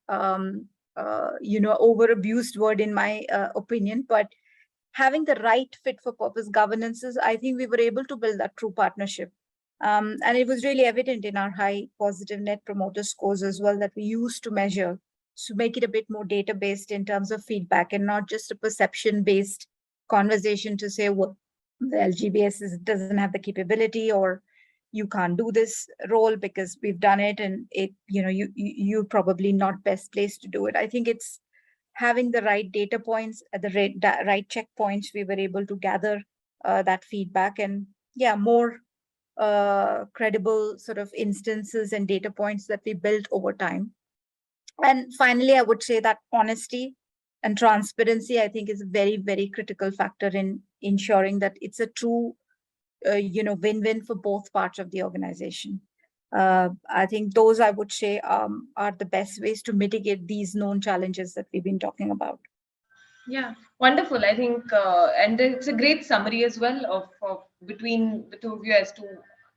over abused word in my opinion, but having the right fit for purpose governances, I think we were able to build that true partnership. And it was really evident in our high positive net promoter scores as well that we used to measure to make it a bit more data based in terms of feedback and not just a perception based conversation to say, well, the GBS doesn't have the capability, or you can't do this role because we've done it and you're probably not best placed to do it. I think it's having the right data points at the right checkpoints. We were able to gather that feedback and more credible sort of instances and data points that we built over time. And finally, I would say that honesty and transparency, I think, is a very, very critical factor in ensuring that it's a true, win-win for both parts of the organization. I think those, I would say, are the best ways to mitigate these known challenges that we've been talking about. Yeah, wonderful. I think, and it's a great summary as well of between the two of you as to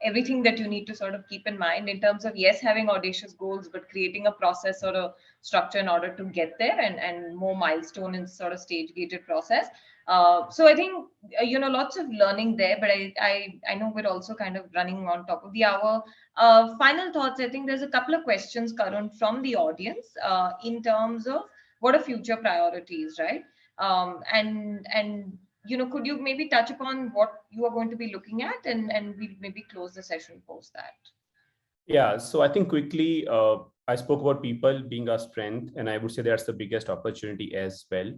everything that you need to sort of keep in mind in terms of, yes, having audacious goals, but creating a process or a structure in order to get there, and more milestone and sort of stage gated process. So I think, lots of learning there, but I know we're also kind of running on top of the hour. Final thoughts. I think there's a couple of questions, Karun, from the audience in terms of what are future priorities, right? And could you maybe touch upon what you are going to be looking at, and we'll maybe close the session post that. Yeah, so I think quickly, I spoke about people being our strength, and I would say that's the biggest opportunity as well.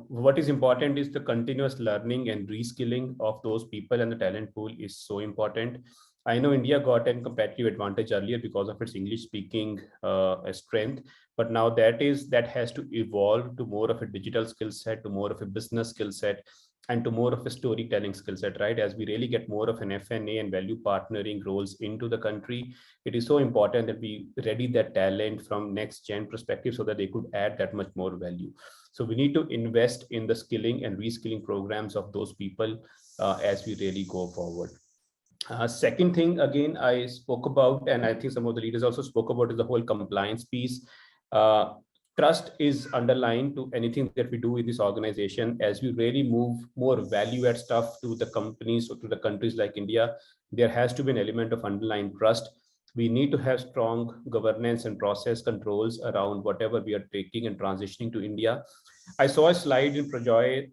What is important is the continuous learning and reskilling of those people, and the talent pool is so important. I know India got a competitive advantage earlier because of its English speaking strength, but now that has to evolve to more of a digital skill set, to more of a business skill set, and to more of a storytelling skill set, right? As we really get more of an F&A and value partnering roles into the country, it is so important that we ready that talent from next gen perspective so that they could add that much more value. So we need to invest in the skilling and reskilling programs of those people as we really go forward. Second thing, again, I spoke about, and I think some of the leaders also spoke about, is the whole compliance piece. Trust is underlined to anything that we do in this organization. As we really move more value add stuff to the companies or to the countries like India, there has to be an element of underlying trust. We need to have strong governance and process controls around whatever we are taking and transitioning to India. I saw a slide in Prajoy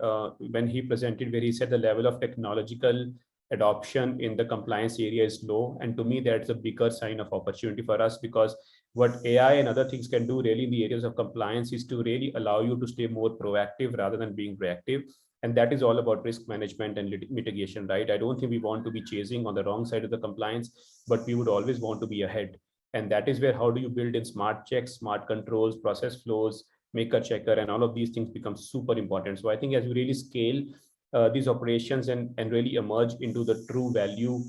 when he presented where he said the level of technological adoption in the compliance area is low. And to me, that's a bigger sign of opportunity for us, because what AI and other things can do really in the areas of compliance is to really allow you to stay more proactive rather than being reactive. And that is all about risk management and mitigation, right? I don't think we want to be chasing on the wrong side of the compliance, but we would always want to be ahead. And that is where, how do you build in smart checks, smart controls, process flows, maker checker, and all of these things become super important. So I think as we really scale these operations and really emerge into the true value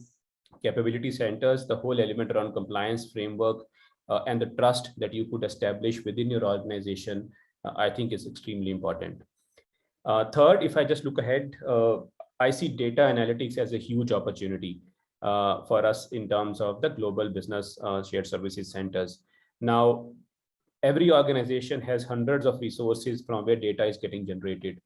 capability centers, the whole element around compliance framework and the trust that you could establish within your organization, I think is extremely important. Third, if I just look ahead, I see data analytics as a huge opportunity for us in terms of the global business shared services centers. Now, every organization has hundreds of resources from where data is getting generated.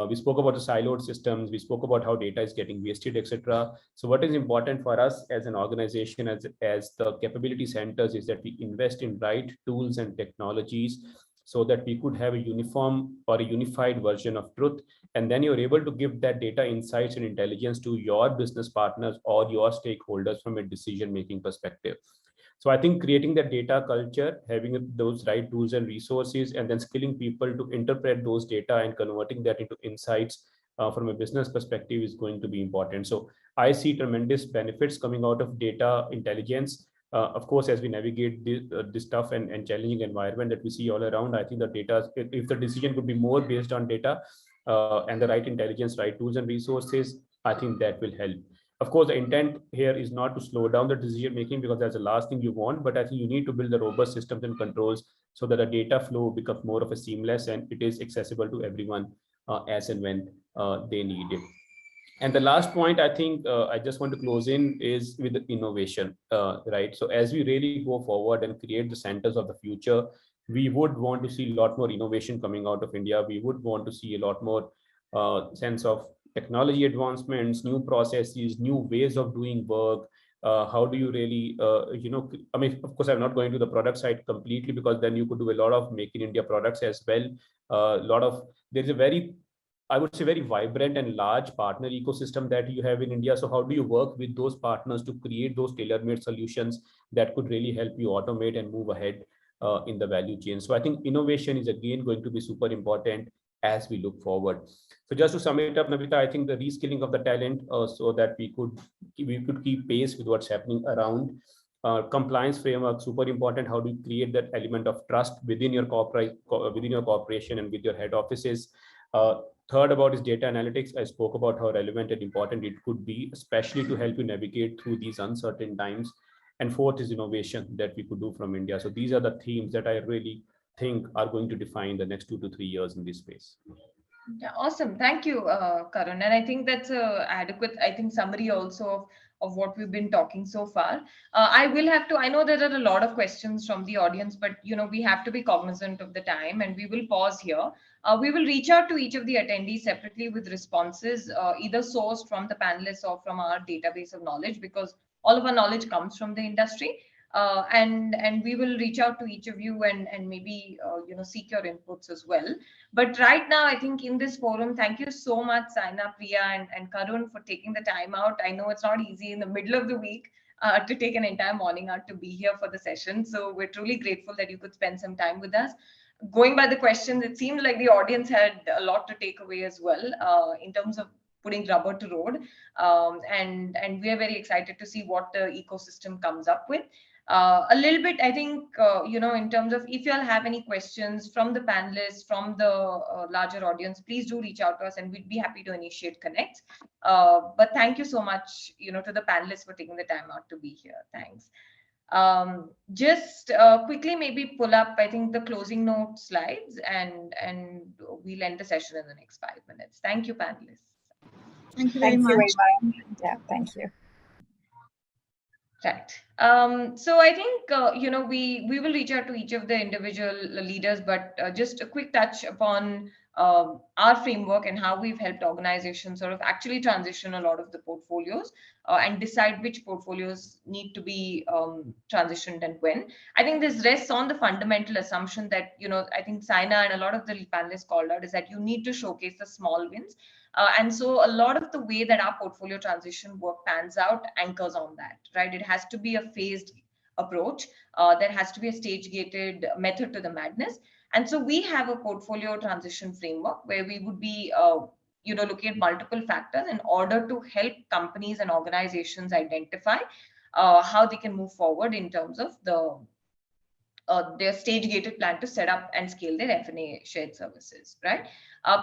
We spoke about the siloed systems, we spoke about how data is getting wasted, etc. So what is important for us as an organization, as the capability centers, is that we invest in right tools and technologies so that we could have a uniform or a unified version of truth. And then you're able to give that data insights and intelligence to your business partners or your stakeholders from a decision-making perspective. So I think creating that data culture, having those right tools and resources, and then skilling people to interpret those data and converting that into insights from a business perspective is going to be important. So I see tremendous benefits coming out of data intelligence. Of course, as we navigate this tough and challenging environment that we see all around, I think the data, if the decision could be more based on data and the right intelligence, right tools and resources, I think that will help. Of course, the intent here is not to slow down the decision making, because that's the last thing you want, but I think you need to build the robust systems and controls so that the data flow becomes more of a seamless and it is accessible to everyone as and when they need it. And the last point I think I just want to close in is with the innovation, right? So as we really go forward and create the centers of the future, we would want to see a lot more innovation coming out of India. We would want to see a lot more sense of technology advancements, new processes, new ways of doing work. How do you really, I mean, of course, I'm not going to the product side completely, because then you could do a lot of make in India products as well. There's a very, I would say, very vibrant and large partner ecosystem that you have in India. So how do you work with those partners to create those tailor-made solutions that could really help you automate and move ahead in the value chain? So I think innovation is again going to be super important as we look forward. So just to sum it up, Namita, I think the reskilling of the talent so that we could keep pace with what's happening around. Compliance framework, super important. How do you create that element of trust within your corporation and with your head offices? Third about is data analytics. I spoke about how relevant and important it could be, especially to help you navigate through these uncertain times. And fourth is innovation that we could do from India. So these are the themes that I really think are going to define the next 2 to 3 years in this space. Yeah, awesome. Thank you, Karun. And I think that's a adequate, I think, summary also of what we've been talking so far. I will have to, I know there are a lot of questions from the audience, but we have to be cognizant of the time, and we will pause here. We will reach out to each of the attendees separately with responses, either sourced from the panelists or from our database of knowledge, because all of our knowledge comes from the industry. And we will reach out to each of you and maybe seek your inputs as well. But right now, I think in this forum, thank you so much, Saina, Priya, and Karun, for taking the time out. I know it's not easy in the middle of the week to take an entire morning out to be here for the session. So we're truly grateful that you could spend some time with us. Going by the questions, it seemed like the audience had a lot to take away as well in terms of putting rubber to road. And we are very excited to see what the ecosystem comes up with. A little bit, I think, in terms of if you all have any questions from the panelists, from the larger audience, please do reach out to us and we'd be happy to initiate connects. But thank you so much, to the panelists for taking the time out to be here. Thanks. Just quickly maybe pull up, I think, the closing note slides and we'll end the session in the next 5 minutes. Thank you, panelists. Thank you very much. Yeah, thank you. Right. So I think, we will reach out to each of the individual leaders, but just a quick touch upon our framework and how we've helped organizations sort of actually transition a lot of the portfolios and decide which portfolios need to be transitioned and when. I think this rests on the fundamental assumption that, I think Saina and a lot of the panelists called out is that you need to showcase the small wins. And so a lot of the way that our portfolio transition work pans out anchors on that, right? It has to be a phased approach. There has to be a stage-gated method to the madness. And so we have a portfolio transition framework where we would be, looking at multiple factors in order to help companies and organizations identify how they can move forward in terms of their stage-gated plan to set up and scale their F&A shared services, right?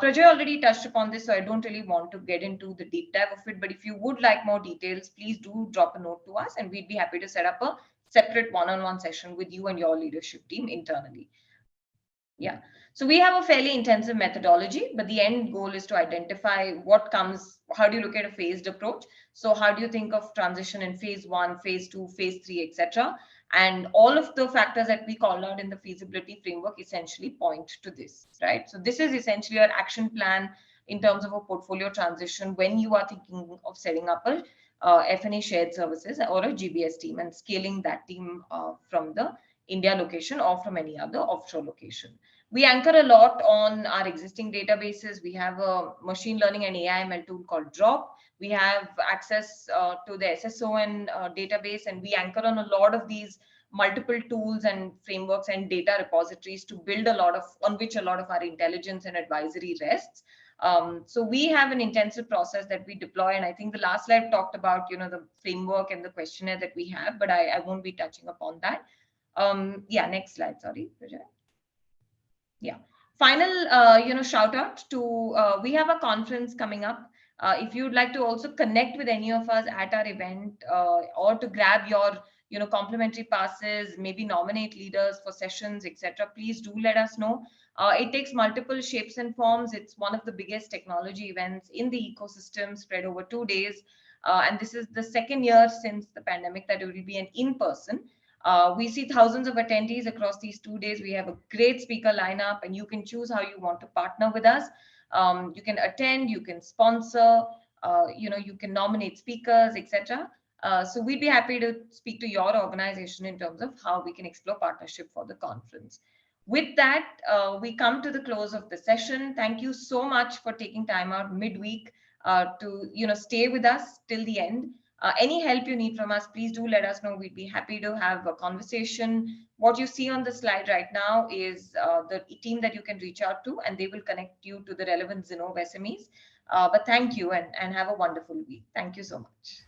Prajay already touched upon this, so I don't really want to get into the deep dive of it, but if you would like more details, please do drop a note to us and we'd be happy to set up a separate one-on-one session with you and your leadership team internally. Yeah, so we have a fairly intensive methodology, but the end goal is to identify what comes, how do you look at a phased approach? So how do you think of transition in phase 1, phase 2, phase 3, etc.? And all of the factors that we called out in the feasibility framework essentially point to this, right? So this is essentially your action plan in terms of a portfolio transition when you are thinking of setting up a F&A shared services or a GBS team and scaling that team from the India location or from any other offshore location. We anchor a lot on our existing databases. We have a machine learning and AI/ML tool called Drop. We have access to the SSON database, and we anchor on a lot of these multiple tools and frameworks and data repositories to build on which a lot of our intelligence and advisory rests. So we have an intensive process that we deploy, and I think the last slide talked about, the framework and the questionnaire that we have, but I won't be touching upon that. Yeah, next slide. Sorry, Vijay. Yeah. Final, shout out to, we have a conference coming up. If you'd like to also connect with any of us at our event, or to grab your, complimentary passes, maybe nominate leaders for sessions, etc., please do let us know. It takes multiple shapes and forms. It's one of the biggest technology events in the ecosystem, spread over 2 days. And this is the second year since the pandemic that it will be an in-person. We see thousands of attendees across these 2 days. We have a great speaker lineup, and you can choose how you want to partner with us. You can attend, you can sponsor, you can nominate speakers, etc. So we'd be happy to speak to your organization in terms of how we can explore partnership for the conference. With that, we come to the close of the session. Thank you so much for taking time out midweek to stay with us till the end. Any help you need from us, please do let us know. We'd be happy to have a conversation. What you see on the slide right now is the team that you can reach out to, and they will connect you to the relevant Zinnov SMEs. But thank you, and have a wonderful week. Thank you so much.